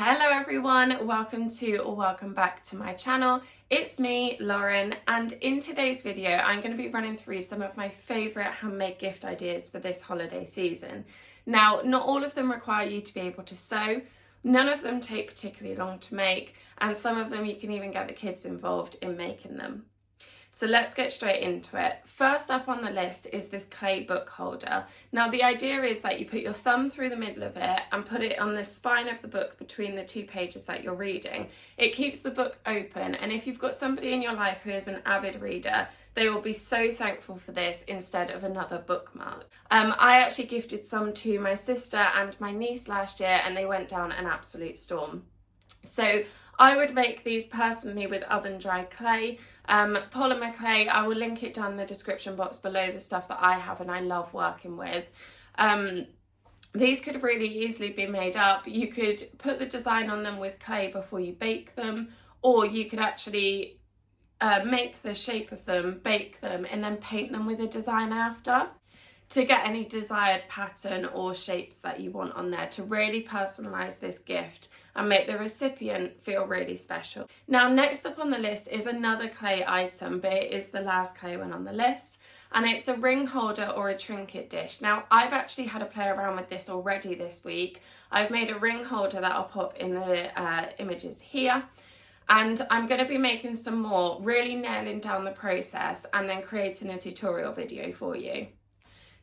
Hello everyone, welcome back to my channel. It's me, Lauren, and in today's video I'm going to be running through some of my favourite handmade gift ideas for this holiday season. Now, not all of them require you to be able to sew, none of them take particularly long to make, and some of them you can even get the kids involved in making them. So let's get straight into it. First up on the list is this clay book holder. Now the idea is that you put your thumb through the middle of it and put it on the spine of the book between the two pages that you're reading. It keeps the book open, and if you've got somebody in your life who is an avid reader, they will be so thankful for this instead of another bookmark. I actually gifted some to my sister and my niece last year and they went down an absolute storm. So I would make these personally with oven dried clay. Polymer clay, I will link it down in the description box below, the stuff that I have and I love working with. These could really easily be made up. You could put the design on them with clay before you bake them, or you could actually make the shape of them, bake them, and then paint them with a design after to get any desired pattern or shapes that you want on there to really personalize this gift and make the recipient feel really special. Now, next up on the list is another clay item, but it is the last clay one on the list, and it's a ring holder or a trinket dish. Now, I've actually had a play around with this already this week. I've made a ring holder that I'll pop in the images here, and I'm going to be making some more, really nailing down the process and then creating a tutorial video for you.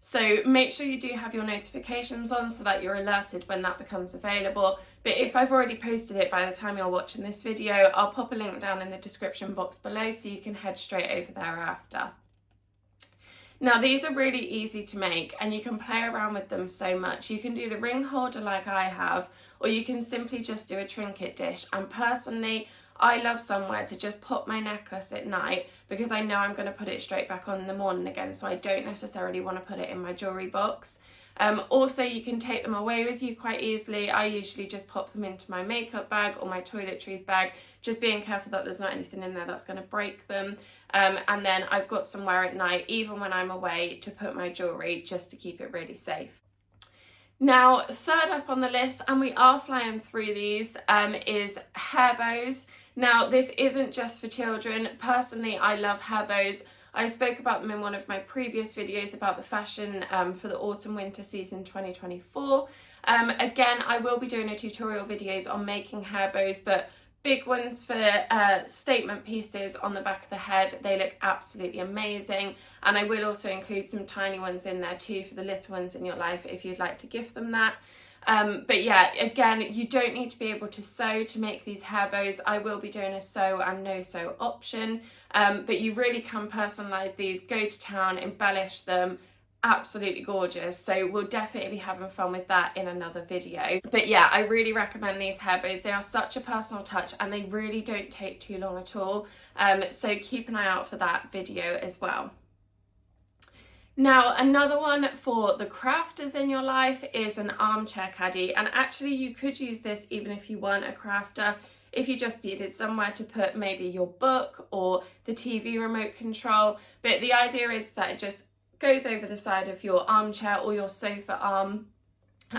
So make sure you do have your notifications on so that you're alerted when that becomes available. But if I've already posted it by the time you're watching this video, I'll pop a link down in the description box below so you can head straight over there after. Now, these are really easy to make and you can play around with them so much. You can do the ring holder like I have, or you can simply just do a trinket dish. And personally, I love somewhere to just put my necklace at night because I know I'm going to put it straight back on in the morning again, so I don't necessarily want to put it in my jewellery box. Also, you can take them away with you quite easily. I usually just pop them into my makeup bag or my toiletries bag, just being careful that there's not anything in there that's going to break them. And then I've got somewhere at night, even when I'm away, to put my jewellery just to keep it really safe. Now, third up on the list, and we are flying through these, is hair bows. Now, this isn't just for children. Personally, I love hair bows. I spoke about them in one of my previous videos about the fashion for the autumn-winter season 2024. Again, I will be doing a tutorial videos on making hair bows, but big ones for statement pieces on the back of the head. They look absolutely amazing. And I will also include some tiny ones in there too for the little ones in your life if you'd like to gift them that. But yeah, again, you don't need to be able to sew to make these hair bows. I will be doing a sew and no sew option, but you really can personalise these, go to town, embellish them. Absolutely gorgeous. So we'll definitely be having fun with that in another video. But yeah, I really recommend these hair bows. They are such a personal touch and they really don't take too long at all. So keep an eye out for that video as well. Now, another one for the crafters in your life is an armchair caddy, and actually you could use this even if you weren't a crafter, if you just needed somewhere to put maybe your book or the TV remote control. But the idea is that it just goes over the side of your armchair or your sofa arm,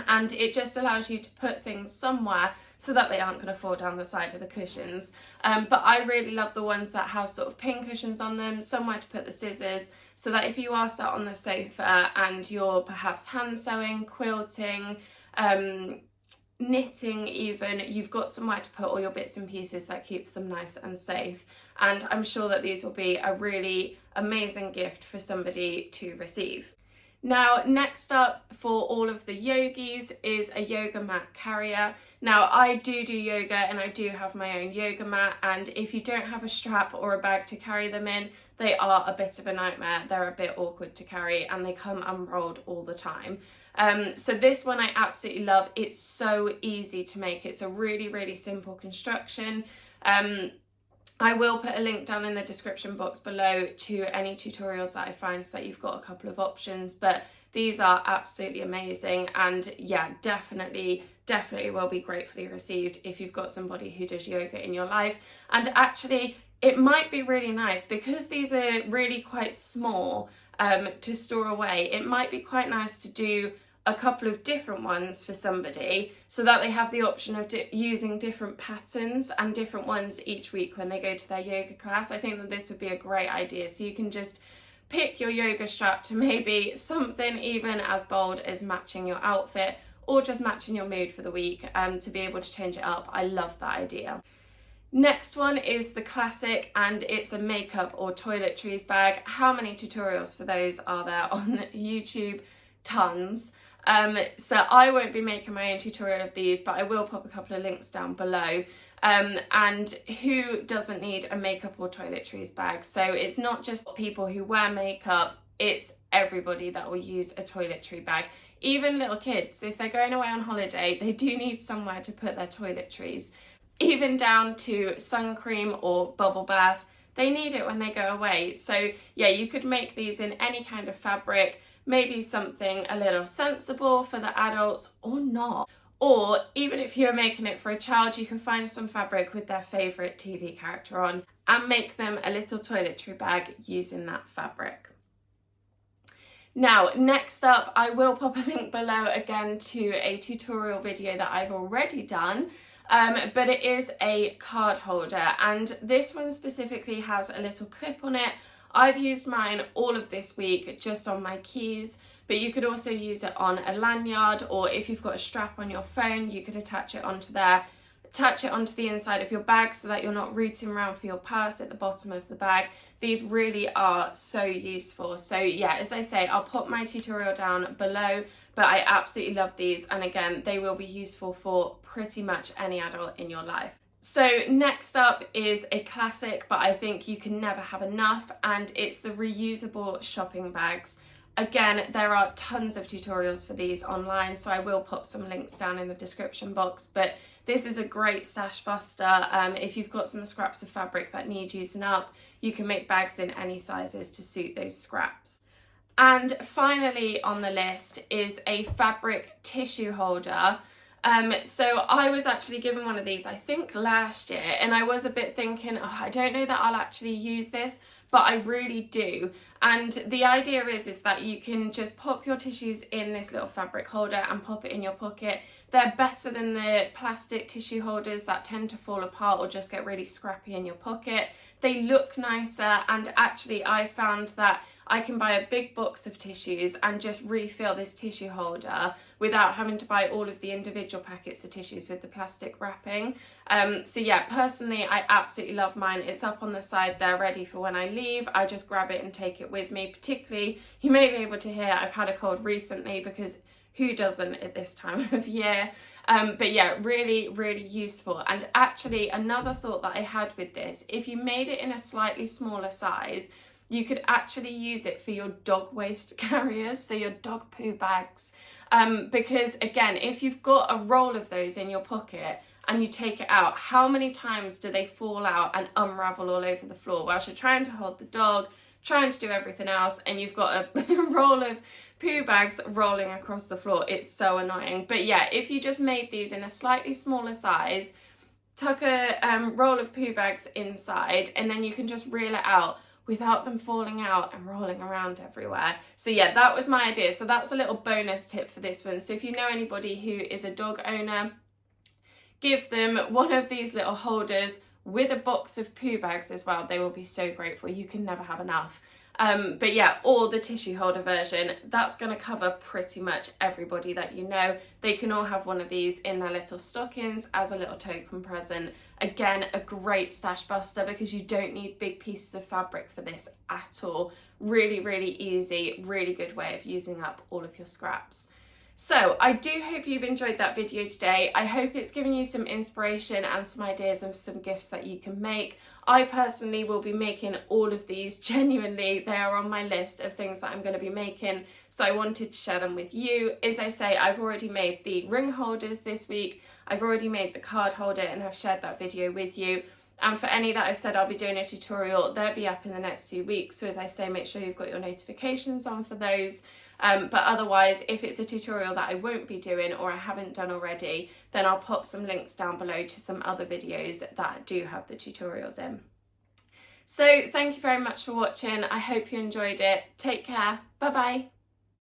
and it just allows you to put things somewhere so that they aren't going to fall down the side of the cushions. But I really love the ones that have sort of pin cushions on them, somewhere to put the scissors, so that if you are sat on the sofa and you're perhaps hand sewing, quilting, knitting even, you've got somewhere to put all your bits and pieces that keeps them nice and safe. And I'm sure that these will be a really amazing gift for somebody to receive. Now, next up for all of the yogis is a yoga mat carrier. Now, I do yoga and I do have my own yoga mat, and if you don't have a strap or a bag to carry them in, they are a bit of a nightmare. They're a bit awkward to carry and they come unrolled all the time. So this one I absolutely love. It's so easy to make. It's a really, really simple construction. I will put a link down in the description box below to any tutorials that I find so that you've got a couple of options, but these are absolutely amazing, and yeah, definitely will be gratefully received if you've got somebody who does yoga in your life. And actually, it might be really nice because these are really quite small to store away. It might be quite nice to do a couple of different ones for somebody so that they have the option of using different patterns and different ones each week when they go to their yoga class. I think that this would be a great idea. So you can just pick your yoga strap to maybe something even as bold as matching your outfit or just matching your mood for the week, to be able to change it up. I love that idea. Next one is the classic, and it's a makeup or toiletries bag. How many tutorials for those are there on YouTube? Tons. So I won't be making my own tutorial of these, but I will pop a couple of links down below. And who doesn't need a makeup or toiletries bag? So it's not just people who wear makeup, it's everybody that will use a toiletry bag. Even little kids, if they're going away on holiday, they do need somewhere to put their toiletries. Even down to sun cream or bubble bath, they need it when they go away. So yeah, you could make these in any kind of fabric, maybe something a little sensible for the adults or not. Or even if you're making it for a child, you can find some fabric with their favourite TV character on and make them a little toiletry bag using that fabric. Now, next up, I will pop a link below again to a tutorial video that I've already done. But it is a card holder, and this one specifically has a little clip on it. I've used mine all of this week just on my keys, but you could also use it on a lanyard, or if you've got a strap on your phone, you could attach it onto there, attach it onto the inside of your bag so that you're not rooting around for your purse at the bottom of the bag. These really are so useful. So yeah, as I say, I'll pop my tutorial down below, but I absolutely love these, and again, they will be useful for pretty much any adult in your life. So next up is a classic, but I think you can never have enough, and it's the reusable shopping bags. Again, there are tons of tutorials for these online, so I will pop some links down in the description box, but this is a great stash buster. If you've got some scraps of fabric that need using up, you can make bags in any sizes to suit those scraps. And finally on the list is a fabric tissue holder. So I was actually given one of these, I think last year, and I was a bit thinking, oh, I don't know that I'll actually use this, but I really do. And the idea is that you can just pop your tissues in this little fabric holder and pop it in your pocket. They're better than the plastic tissue holders that tend to fall apart or just get really scrappy in your pocket. They look nicer, and actually I found that I can buy a big box of tissues and just refill this tissue holder without having to buy all of the individual packets of tissues with the plastic wrapping. So yeah, personally, I absolutely love mine. It's up on the side there ready for when I leave. I just grab it and take it with me. Particularly, you may be able to hear I've had a cold recently, because who doesn't at this time of year? But yeah, really, really useful. And actually, another thought that I had with this, if you made it in a slightly smaller size, you could actually use it for your dog waste carriers, so your dog poo bags. Because again, if you've got a roll of those in your pocket and you take it out, how many times do they fall out and unravel all over the floor whilst you're trying to hold the dog, trying to do everything else, and you've got a roll of poo bags rolling across the floor? It's so annoying. But yeah, if you just made these in a slightly smaller size, tuck a roll of poo bags inside, and then you can just reel it out without them falling out and rolling around everywhere. So yeah, that was my idea. So that's a little bonus tip for this one. So if you know anybody who is a dog owner, give them one of these little holders with a box of poo bags as well. They will be so grateful. You can never have enough. But yeah, or the tissue holder version, that's going to cover pretty much everybody that you know. They can all have one of these in their little stockings as a little token present. Again, a great stash buster because you don't need big pieces of fabric for this at all. Really, really easy, really good way of using up all of your scraps. So I do hope you've enjoyed that video today. I hope it's given you some inspiration and some ideas of some gifts that you can make. I personally will be making all of these. Genuinely, they are on my list of things that I'm going to be making, so I wanted to share them with you. As I say, I've already made the ring holders this week. I've already made the card holder and have shared that video with you. And for any that I've said I'll be doing a tutorial, they'll be up in the next few weeks. So as I say, make sure you've got your notifications on for those. But otherwise, if it's a tutorial that I won't be doing or I haven't done already, then I'll pop some links down below to some other videos that do have the tutorials in. So thank you very much for watching. I hope you enjoyed it. Take care. Bye bye.